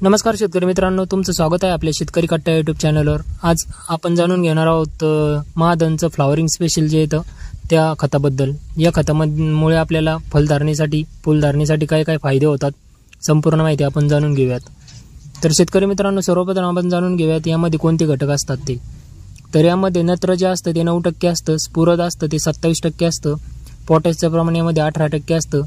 नमस्कार शेतकरी मित्रांनो, तुमचं स्वागत आहे आपल्या शेतकरी कट्टा यूट्यूब चॅनलवर। आज आपण जाणून घेणार आहोत महाधनचं फ्लॉवरिंग स्पेशल जे येतं त्या खताबद्दल। या खतामुळे आपल्याला फुलधारणेसाठी काय काय फायदे होतात संपूर्ण माहिती आपण जाणून घेऊयात। तर शेतकरी मित्रांनो, सर्वप्रथम आपण जाणून घेऊयात यामध्ये कोणते घटक असतात ते। तर यामध्ये नत्र जे असतं ते 9% असतं, स्फुरद असतं ते 27% असतं, पोटॅशचं प्रमाण यामध्ये 18% असतं,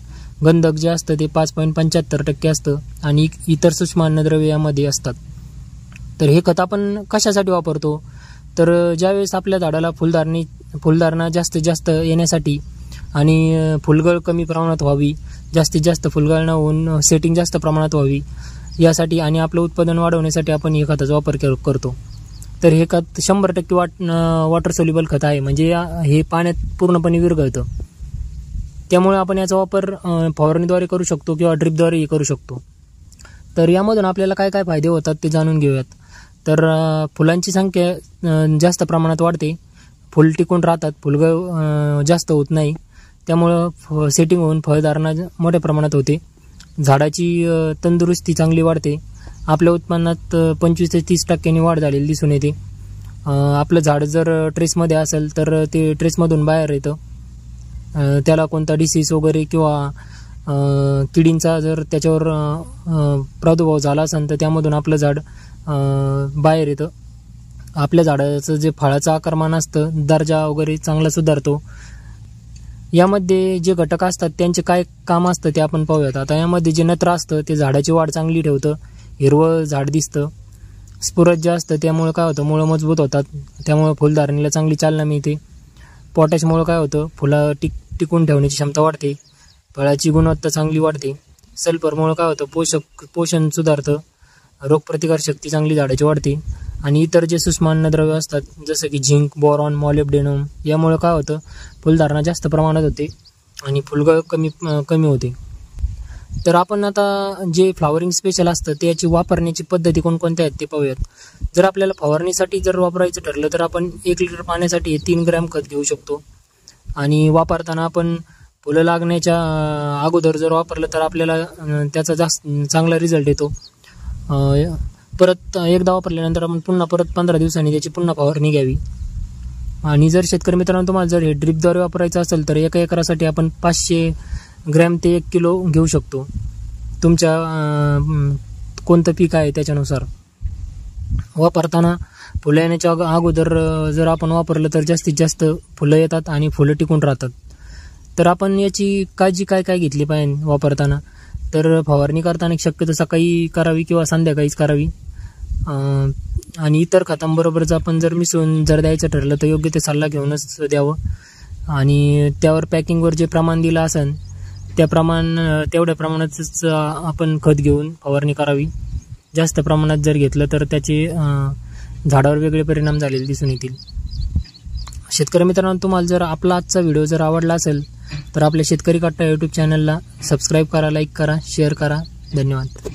गंधक जे असतं ते 5.75% असतं आणि इतर सूक्ष्म अन्नद्रव्य यामध्ये असतात। तर हे खत आपण कशासाठी वापरतो, तर ज्यावेळेस आपल्या झाडाला फुलधारणा जास्तीत जास्त येण्यासाठी आणि फुलगळ कमी प्रमाणात व्हावी, जास्तीत जास्त फुलगळ न होऊन सेटिंग जास्त प्रमाणात व्हावी यासाठी आणि आपलं उत्पादन वाढवण्यासाठी आपण हे खताचा वापर करतो। तर हे खत 100% वॉटर सोल्युबल खत आहे, म्हणजे हे पाण्यात पूर्णपणे विरघळतं। त्यामुळे आपण याचा वापर फवारणीद्वारे करू शकतो किंवा ड्रिपद्वारेही करू शकतो। तर यामधून आपल्याला काय काय फायदे होतात ते जाणून घेऊयात। तर फुलांची संख्या जास्त प्रमाणात वाढते, फुल टिकून राहतात, फुलगळ जास्त होत नाही, त्यामुळं सेटिंग होऊन फळधारणा मोठ्या प्रमाणात होते, झाडाची तंदुरुस्ती चांगली वाढते, आपल्या उत्पन्नात 25 ते 30% वाढ झालेली दिसून येते। आपलं झाड जर ट्रेसमध्ये असेल तर ते ट्रेसमधून बाहेर येतं, त्याला कोणता डिसीज वगैरे किंवा किडींचा जर त्याच्यावर प्रादुर्भाव झाला असेल तर त्यामधून आपलं झाड बाहेर येतं। आपल्या झाडाचं जे फळाचं आकारमान असतं, दर्जा वगैरे चांगला सुधारतो। यामध्ये जे घटक असतात त्यांचे काय काम असतं ते आपण पाहूयात। आता यामध्ये जे नत्र असतं ते झाडाची वाढ चांगली ठेवतं, हिरवं झाड दिसतं। स्फुरद जे असतं त्यामुळे काय होतं, मुळं मजबूत होतात, त्यामुळे फुलधारणेला चांगली चालना मिळते। पोटॅशमुळे काय होतं, फुलं टिकून ठेवण्याची क्षमता वाढते, फळाची गुणवत्ता चांगली वाढते। सल्फरमुळे काय होतं, पोषण सुधारतं, रोगप्रतिकार शक्ती चांगली झाडाची वाढते। आणि इतर जे सूक्ष्म अन्नद्रव्य असतात जसं की झिंक, बोरॉन, मॉलिब्डेनम यामुळे काय होतं, फुलधारणा जास्त प्रमाणात होते आणि फुलगळ कमी होते। तर आपण आता जे फ्लॉवरिंग स्पेशल असतं त्याची वापरण्याची पद्धती कोणकोणत्या आहेत ते पाहूयात। जर आपल्याला फवारणीसाठी जर वापरायचं ठरलं तर आपण 1 लिटर पाण्यासाठी 3 ग्रॅम खत घेऊ शकतो आणि वापरताना आपण फुलं लागण्याच्या अगोदर जर वापरलं तर आपल्याला त्याचा जास्त चांगला रिझल्ट येतो। परत एकदा वापरल्यानंतर आपण परत 15 दिवसांनी त्याची पुन्हा फवारणी घ्यावी। आणि जर शेतकरी मित्रांनो तुम्हाला जर हे ड्रिपद्वारे वापरायचं असेल तर 1 एकरासाठी आपण 500 ग्रॅम ते 1 किलो घेऊ शकतो, तुमच्या कोणतं पीक आहे त्याच्यानुसार। वापरताना फुलं येण्याच्या अगोदर जर आपण वापरलं तर जास्तीत जास्त फुलं येतात आणि फुलं टिकून राहतात। तर आपण याची काळजी काय घेतली पाहिजे वापरताना, तर फवारणी करताना शक्यतो सकाळी करावी किंवा संध्याकाळीच करावी। आणि इतर खतांबरोबरच आपण जर मिसळून जर द्यायचं ठरलं तर योग्य ते सल्ला घेऊनच द्यावं आणि त्यावर पॅकिंगवर जे प्रमाण दिलं असेल तेवढ्या प्रमाणातच आपण खत घेऊन फवारणी करावी। जास्त प्रमाणात जर घेतलं तर त्याचे झाडावर वेगळे परिणाम झालेले दिसून येतील। शेतकरी मित्रांनो, तुम्हाला जर आपला आजचा व्हिडिओ जर आवडला असेल तर आपल्या शेतकरी कट्टा यूट्यूब चॅनलला सबस्क्राईब करा, लाईक करा, शेअर करा। धन्यवाद।